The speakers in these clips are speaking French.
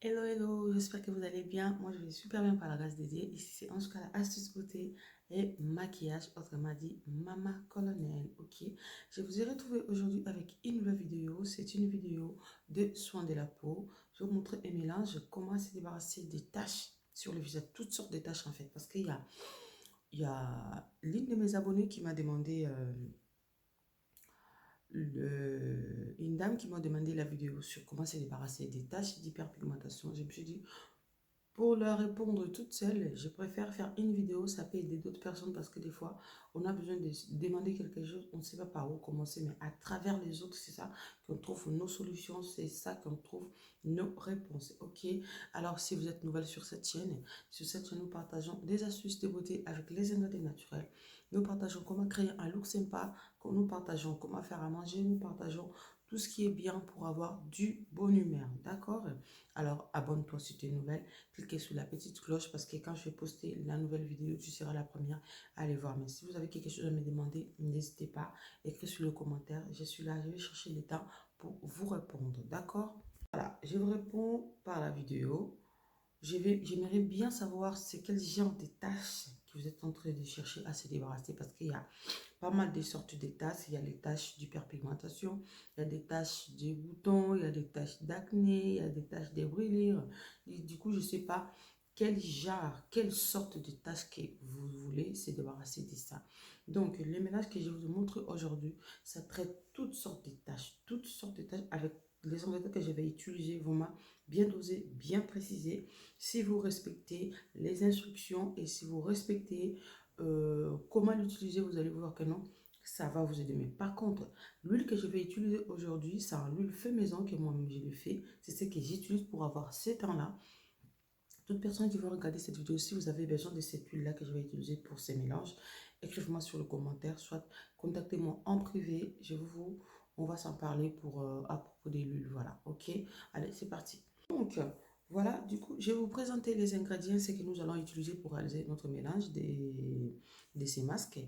Hello, hello, j'espère que vous allez bien. Moi, je vais super bien par la grâce de Dieu. Ici, c'est en tout cas la astuce beauté et maquillage, autrement dit, Mama Colonel. Ok, je vous ai retrouvé aujourd'hui avec une nouvelle vidéo. C'est une vidéo de soins de la peau. Je vais vous montrer un mélange, comment se débarrasser des taches sur le visage, toutes sortes de taches en fait. Parce qu'il y a l'une de mes abonnées qui m'a demandé. Une dame qui m'a demandé la vidéo sur comment se débarrasser des taches d'hyperpigmentation. Je me suis dit, pour leur répondre toute seule, je préfère faire une vidéo, ça peut aider d'autres personnes parce que des fois, on a besoin de demander quelque chose, on ne sait pas par où commencer, mais à travers les autres, c'est ça qu'on trouve nos solutions, c'est ça qu'on trouve nos réponses. Ok, alors si vous êtes nouvelle sur cette chaîne, nous partageons des astuces de beauté avec les ingrédients naturels. Nous partageons comment créer un look sympa, nous partageons comment faire à manger, nous partageons tout ce qui est bien pour avoir du bon humeur. D'accord? Alors, abonne-toi si tu es nouvelle, cliquez sur la petite cloche parce que quand je vais poster la nouvelle vidéo, tu seras la première à aller voir. Mais si vous avez quelque chose à me demander, n'hésitez pas, écrivez sur le commentaire. Je suis là, je vais chercher le temps pour vous répondre. D'accord? Voilà, je vous réponds par la vidéo. J'aimerais bien savoir c'est quel genre de tâches que vous êtes en train de chercher à se débarrasser parce qu'il y a pas mal de sortes de taches. Il y a les taches d'hyperpigmentation, il y a des taches de boutons, il y a des taches d'acné, il y a des taches de brûlures. Du coup, je ne sais pas quel genre, quelle sorte de taches que vous voulez se débarrasser de ça. Donc, le mélange que je vous montre aujourd'hui, ça traite toutes sortes de taches avec les ingrédients que je vais utiliser vraiment bien dosés, bien précisés. Si vous respectez les instructions et si vous respectez comment l'utiliser, vous allez voir que non, ça va vous aider. Mais par contre, l'huile que je vais utiliser aujourd'hui, c'est l'huile fait maison que moi-même je le fais. C'est ce que j'utilise pour avoir ces temps-là. Toute personne qui va regarder cette vidéo, si vous avez besoin de cette huile-là que je vais utiliser pour ces mélanges, écrivez-moi sur le commentaire, soit contactez-moi en privé. On va s'en parler à propos de l'huile. Voilà, ok? Allez, c'est parti. Donc, voilà, du coup, je vais vous présenter les ingrédients, ce que nous allons utiliser pour réaliser notre mélange de ces masques.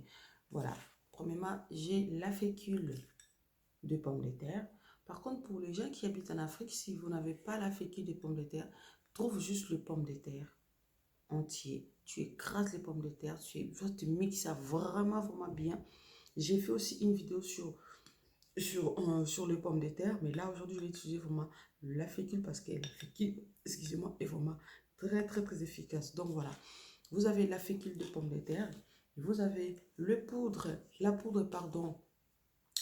Voilà, premièrement, j'ai la fécule de pommes de terre. Par contre, pour les gens qui habitent en Afrique, si vous n'avez pas la fécule de pommes de terre, trouve juste le pomme de terre entier. Tu écrases les pommes de terre, tu mixes ça vraiment, vraiment bien. J'ai fait aussi une vidéo sur les pommes de terre, mais là, aujourd'hui, je vais utiliser vraiment la fécule parce que la fécule, excusez-moi, est vraiment très, très, très efficace. Donc, voilà. Vous avez la fécule de pommes de terre. Vous avez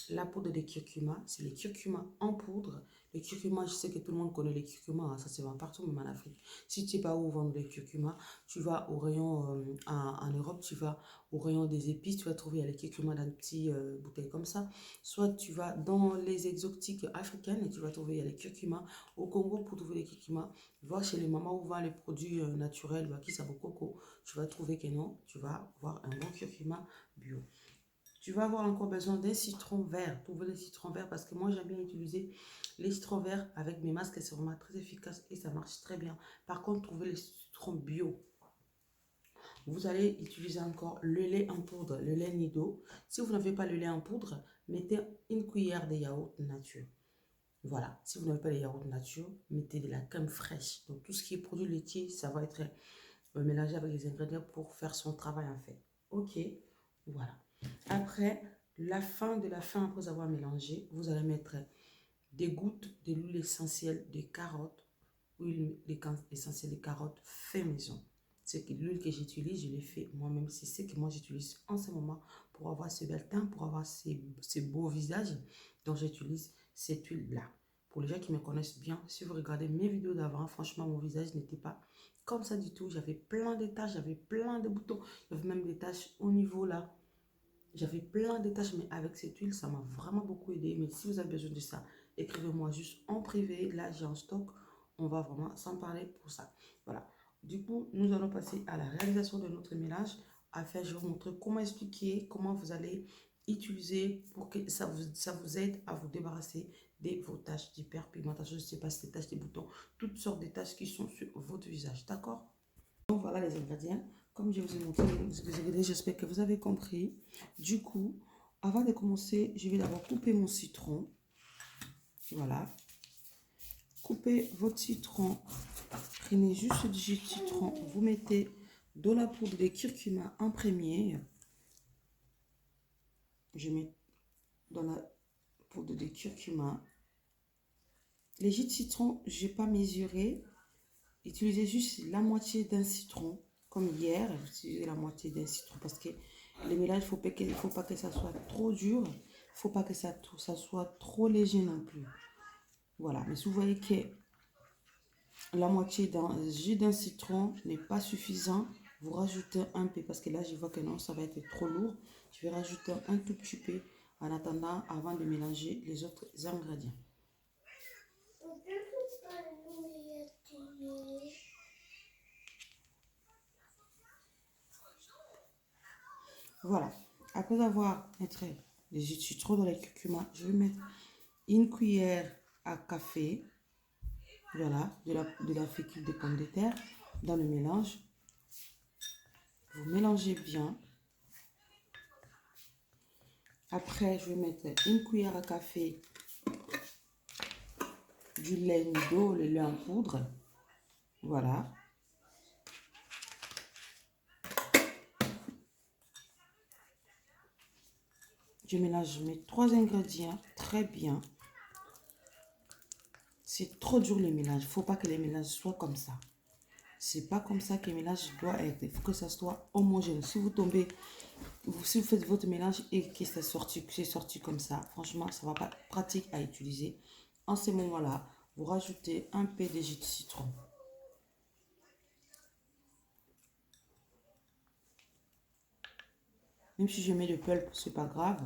la poudre de curcuma, c'est les curcuma en poudre. Les curcuma, je sais que tout le monde connaît les curcuma, hein, ça se vend partout, même en Afrique. Si tu ne sais pas où vendre les curcuma, tu vas au rayon, en Europe, tu vas au rayon des épices, tu vas trouver les curcuma dans une petite bouteille comme ça. Soit tu vas dans les exotiques africaines et tu vas trouver les curcuma. Au Congo, pour trouver les curcuma, va chez les mamans où vend les produits naturels, qui savent au coco. Tu vas trouver que non, tu vas avoir un bon curcuma bio. Tu vas avoir encore besoin d'un citron vert. Trouvez le citron vert parce que moi, j'aime bien utiliser les citrons verts avec mes masques. C'est vraiment très efficace et ça marche très bien. Par contre, trouvez le citron bio. Vous allez utiliser encore le lait en poudre, le lait Nido. Si vous n'avez pas le lait en poudre, mettez une cuillère de yaourt nature. Voilà. Si vous n'avez pas le yaourt nature, mettez de la crème fraîche. Donc, tout ce qui est produit laitier, ça va être mélangé avec les ingrédients pour faire son travail en fait. Ok. Voilà. Après, la fin, après avoir mélangé, vous allez mettre des gouttes de l'huile essentielle de carotte, huile essentielle de carotte fait maison. C'est que l'huile que j'utilise, je l'ai fait moi-même. C'est ce que moi j'utilise en ce moment pour avoir ce bel teint, pour avoir ces beaux visages. Donc j'utilise cette huile-là. Pour les gens qui me connaissent bien, si vous regardez mes vidéos d'avant, franchement, mon visage n'était pas comme ça du tout. J'avais plein de taches, j'avais plein de boutons. Il y avait même des taches au niveau là. J'avais plein de tâches, mais avec cette huile, ça m'a vraiment beaucoup aidé. Mais si vous avez besoin de ça, écrivez-moi juste en privé. Là, j'ai en stock. On va vraiment s'en parler pour ça. Voilà. Du coup, nous allons passer à la réalisation de notre mélange. Afin, je vais vous montrer comment expliquer, comment vous allez utiliser pour que ça vous aide à vous débarrasser de vos taches d'hyperpigmentation. Je ne sais pas si c'est taches de boutons, toutes sortes de taches qui sont sur votre visage. D'accord? Donc voilà les ingrédients. Comme je vous ai montré j'espère que vous avez compris. Du coup, avant de commencer, je vais d'abord couper mon citron. Voilà. Coupez votre citron Prenez juste du jus de citron. Vous mettez de la poudre de curcuma en premier. Je mets dans la poudre de curcuma. Les jus de citron, je n'ai pas mesuré. Utilisez juste la moitié d'un citron. Comme hier, utilisez la moitié d'un citron parce que le mélange, il ne faut pas que ça soit trop dur. Il ne faut pas que ça soit trop léger non plus. Voilà, mais si vous voyez que la moitié d'un jus d'un citron n'est pas suffisant, vous rajoutez un peu parce que là, je vois que non, ça va être trop lourd. Je vais rajouter un tout petit peu en attendant avant de mélanger les autres ingrédients. Voilà. Après avoir mis les jus de citron dans les curcuma, je vais mettre une cuillère à café, voilà, de la fécule de pommes de terre dans le mélange. Vous mélangez bien. Après, je vais mettre une cuillère à café du lait Nido, le lait en poudre. Voilà. Je mélange mes 3 ingrédients très bien. C'est trop dur le mélange. Il ne faut pas que les mélanges soient comme ça. C'est pas comme ça que le mélange doit être. Il faut que ça soit homogène. Si vous faites votre mélange et que c'est sorti comme ça, franchement, ça ne va pas être pratique à utiliser. En ce moment-là, vous rajoutez un peu de jus de citron. Même si je mets le pulpe, c'est pas grave.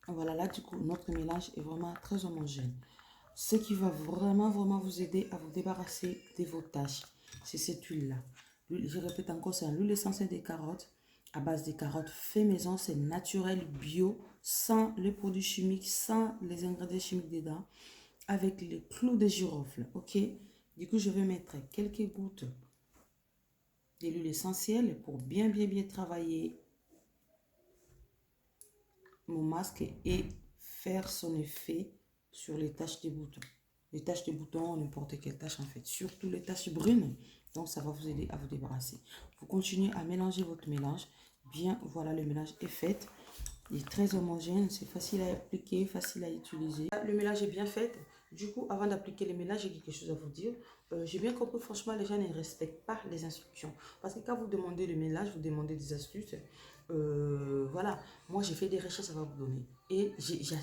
Voilà, là, du coup, notre mélange est vraiment très homogène. Ce qui va vraiment vous aider à vous débarrasser de vos taches, c'est cette huile-là. Je répète encore, c'est l'huile essentielle des carottes, à base des carottes fait maison, c'est naturel, bio, sans les produits chimiques, sans les ingrédients chimiques dedans, avec les clous de girofle, ok? Du coup, je vais mettre quelques gouttes de l'huile essentielle pour bien travailler mon masque et faire son effet sur les taches de boutons. Les taches de boutons, n'importe quelle tache en fait, surtout les taches brunes. Donc ça va vous aider à vous débarrasser. Vous continuez à mélanger votre mélange. Bien, voilà, le mélange est fait. Il est très homogène, c'est facile à appliquer, facile à utiliser. Le mélange est bien fait. Du coup, avant d'appliquer le mélange, j'ai quelque chose à vous dire. J'ai bien compris, franchement, les gens ne respectent pas les instructions. Parce que quand vous demandez le mélange, vous demandez des astuces. Voilà, moi j'ai fait des recherches, ça va vous donner. Et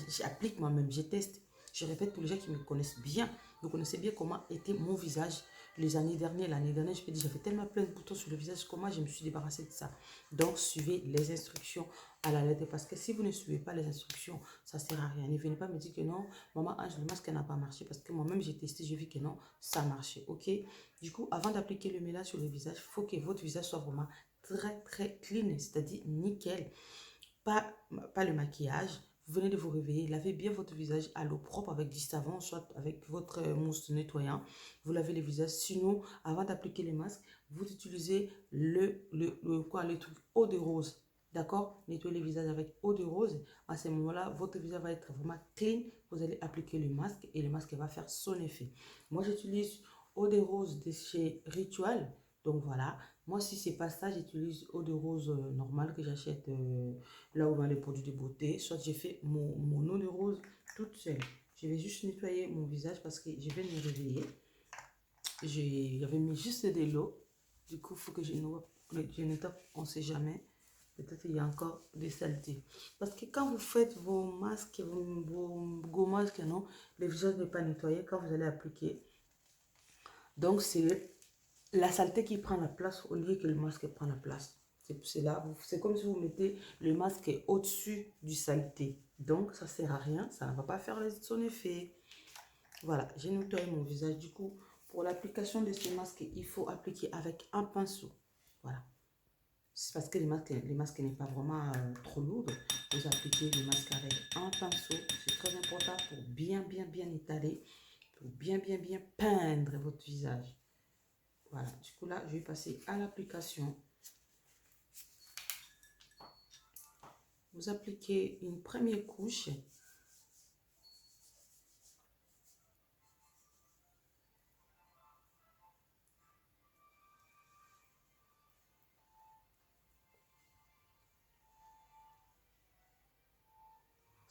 j'applique moi-même, je teste. Je répète pour les gens qui me connaissent bien. Vous connaissez bien comment était mon visage les années dernières. L'année dernière, je peux dire, j'avais tellement plein de boutons sur le visage, comment je me suis débarrassée de ça. Donc, suivez les instructions à la lettre. Parce que si vous ne suivez pas les instructions, ça ne sert à rien. Ne venez pas me dire que non, maman Ange, le masque n'a pas marché. Parce que moi-même, j'ai testé, j'ai vu que non, ça marchait. Ok? Du coup, avant d'appliquer le mélange sur le visage, il faut que votre visage soit vraiment très clean, c'est-à-dire nickel. Pas le maquillage. Vous venez de vous réveiller, lavez bien votre visage à l'eau propre avec du savon, soit avec votre mousse nettoyant. Vous lavez le visage. Sinon, avant d'appliquer les masques, vous utilisez le truc eau de rose. D'accord? Nettoyez le visage avec eau de rose. À ce moment-là, votre visage va être vraiment clean. Vous allez appliquer le masque et le masque va faire son effet. Moi, j'utilise eau de rose de chez Ritual. Donc voilà. Moi, si c'est pas ça, j'utilise eau de rose normale que j'achète là où vend les produits de beauté. Soit j'ai fait mon eau de rose toute seule. Je vais juste nettoyer mon visage parce que je vais me réveiller. J'avais mis juste de l'eau. Du coup, il faut que je nettoie, on ne sait jamais. Peut-être qu'il y a encore des saletés. Parce que quand vous faites vos masques, vos gommages, non, le visage n'est pas nettoyé quand vous allez appliquer. Donc, c'est la saleté qui prend la place au lieu que le masque prend la place. C'est comme si vous mettez le masque au-dessus du saleté. Donc, ça ne sert à rien. Ça ne va pas faire son effet. Voilà, j'ai nettoyé mon visage. Du coup, pour l'application de ce masque, il faut appliquer avec un pinceau. Voilà. C'est parce que les masques n'est pas vraiment trop lourd. Vous appliquez le masque avec un pinceau. C'est très important pour bien étaler, pour bien peindre votre visage. Voilà, du coup là, je vais passer à l'application. Vous appliquez une première couche.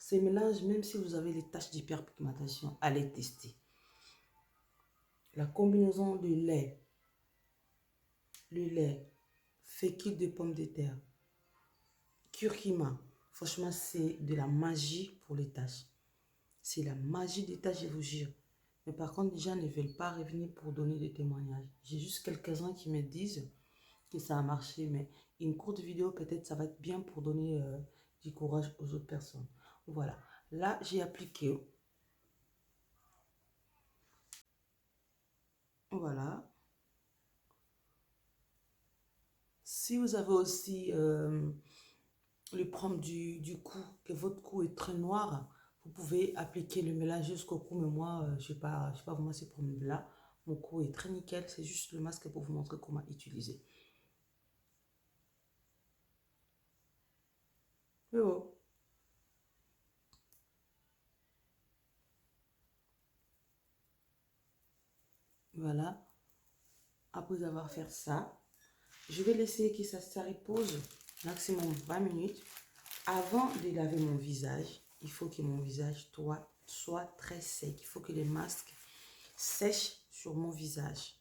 Ces mélanges, même si vous avez les taches d'hyperpigmentation, allez tester. La combinaison de lait, le lait, fécule de pommes de terre, curcuma, franchement, c'est de la magie pour les taches. C'est la magie des taches, je vous jure. Mais par contre, les gens ne veulent pas revenir pour donner des témoignages. J'ai juste quelques-uns qui me disent que ça a marché, mais une courte vidéo, peut-être, ça va être bien pour donner du courage aux autres personnes. Voilà. Là, j'ai appliqué. Voilà. Si vous avez aussi le problème du cou, que votre cou est très noir, vous pouvez appliquer le mélange jusqu'au cou. Mais moi, je n'ai pas vraiment ces problèmes-là. Mon cou est très nickel. C'est juste le masque pour vous montrer comment utiliser. Oh. Voilà. Après avoir fait ça, je vais laisser que ça repose maximum 20 minutes. Avant de laver mon visage, il faut que mon visage soit très sec. Il faut que les masques sèchent sur mon visage.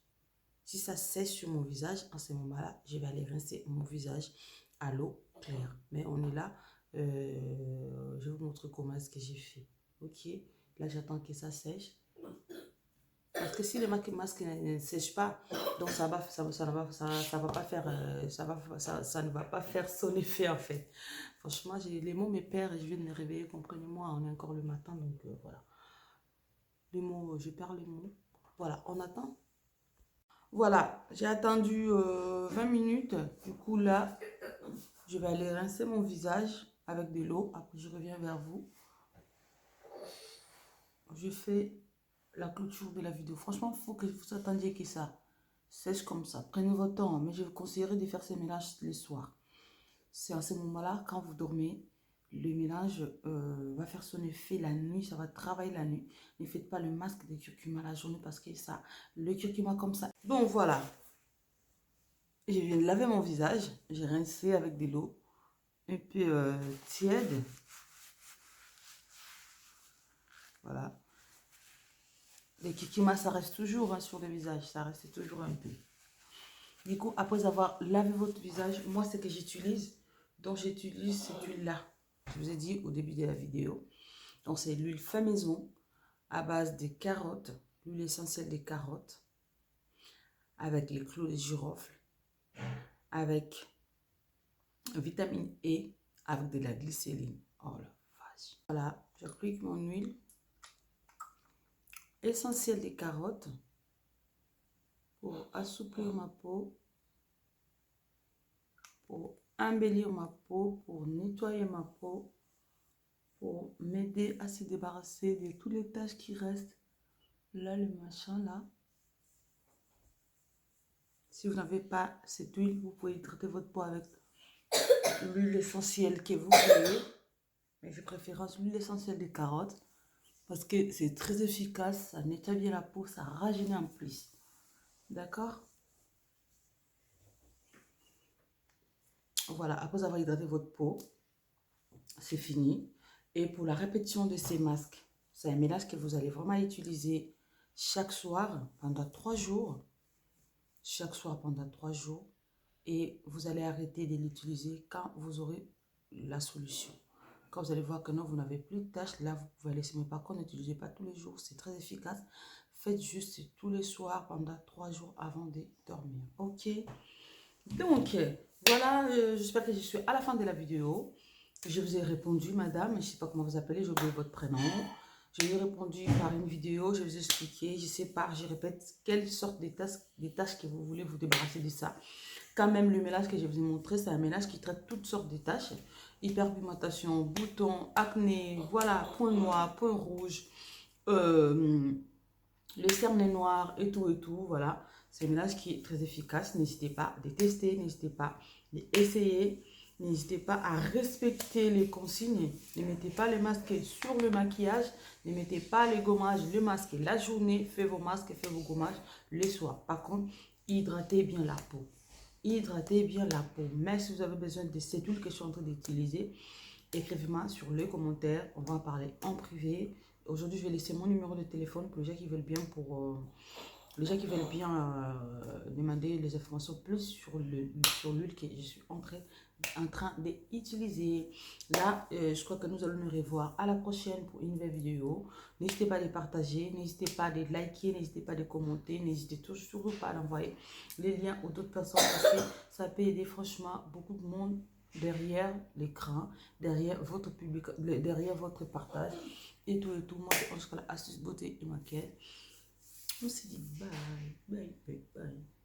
Si ça sèche sur mon visage, en ce moment-là, je vais aller rincer mon visage à l'eau claire. Mais on est là, je vais vous montrer comment est-ce que j'ai fait. Ok, là j'attends que ça sèche. Parce que si le masque ne sèche pas, donc ça va pas faire, ça ne va pas faire son effet en fait. Franchement, les mots me perdent et je viens de me réveiller, comprenez-moi, on est encore le matin, donc voilà. Les mots, je perds les mots. Voilà, on attend. Voilà, j'ai attendu 20 minutes. Du coup, là, je vais aller rincer mon visage avec de l'eau. Après, je reviens vers vous. Je fais la clôture de la vidéo. Franchement, il faut que vous attendiez que ça sèche comme ça. Prenez votre temps, mais je vous conseillerais de faire ces mélanges le soir. C'est à ce moment-là, quand vous dormez, le mélange va faire son effet la nuit, ça va travailler la nuit. Ne faites pas le masque de curcuma la journée parce que ça, le curcuma comme ça. Bon, voilà. Je viens de laver mon visage. J'ai rincé avec de l'eau un peu tiède. Voilà. Le curcuma, ça reste toujours hein, sur le visage. Ça reste toujours un peu. Du coup, après avoir lavé votre visage, moi, ce que j'utilise, donc j'utilise cette huile-là. Je vous ai dit au début de la vidéo. Donc, c'est l'huile fait maison à base de carottes, l'huile essentielle des carottes, avec les clous de girofle, avec vitamine E, avec de la glycérine. Oh la vache. Voilà, j'applique mon huile essentielle des carottes pour assouplir ma peau, pour embellir ma peau, pour nettoyer ma peau, pour m'aider à se débarrasser de toutes les taches qui restent. Là, le machin là. Si vous n'avez pas cette huile, vous pouvez traiter votre peau avec l'huile essentielle que vous voulez. Mais je préfère l'huile essentielle des carottes parce que c'est très efficace, ça nettoie bien la peau, ça rajeunit en plus. D'accord? Voilà, après avoir hydraté votre peau, c'est fini. Et pour la répétition de ces masques, c'est un mélange que vous allez vraiment utiliser chaque soir pendant 3 jours. Chaque soir pendant 3 jours. Et vous allez arrêter de l'utiliser quand vous aurez la solution. Quand vous allez voir que non, vous n'avez plus de taches, là, vous pouvez laisser. Mais par contre, n'utilisez pas tous les jours, c'est très efficace. Faites juste tous les soirs pendant 3 jours avant de dormir. Ok? Donc, voilà, j'espère que je suis à la fin de la vidéo. Je vous ai répondu, madame, je ne sais pas comment vous appelez, j'ai oublié votre prénom. Je vous ai répondu par une vidéo, je vous ai expliqué, je sais pas, je répète, quelle sorte de tâches que vous voulez vous débarrasser de ça. Quand même, le mélange que je vous ai montré, c'est un mélange qui traite toutes sortes de taches. Hyperpigmentation, boutons, acné, voilà, points noirs, points rouges, les cernes noires et tout, voilà. C'est un mélange qui est très efficace. N'hésitez pas à tester, n'hésitez pas à essayer. N'hésitez pas à respecter les consignes. Ne mettez pas les masques sur le maquillage. Ne mettez pas les gommages, le masque la journée. Faites vos masques, faites vos gommages le soir. Par contre, hydratez bien la peau. Hydratez bien la peau. Mais si vous avez besoin de cette huile que je suis en train d'utiliser, écrivez-moi sur le commentaire. On va en parler en privé. Aujourd'hui, je vais laisser mon numéro de téléphone pour les gens qui veulent bien demander les informations plus sur l'huile que je suis en train d'utiliser. Là, je crois que nous allons nous revoir à la prochaine pour une nouvelle vidéo. N'hésitez pas à les partager, n'hésitez pas à les liker, n'hésitez pas à les commenter, n'hésitez surtout pas à envoyer les liens aux autres personnes parce que ça peut aider franchement beaucoup de monde derrière l'écran, derrière votre public, derrière votre partage et tout. Moi, c'est Ange Kala, astuce beauté et maquillage. On se dit bye, bye, bye, bye.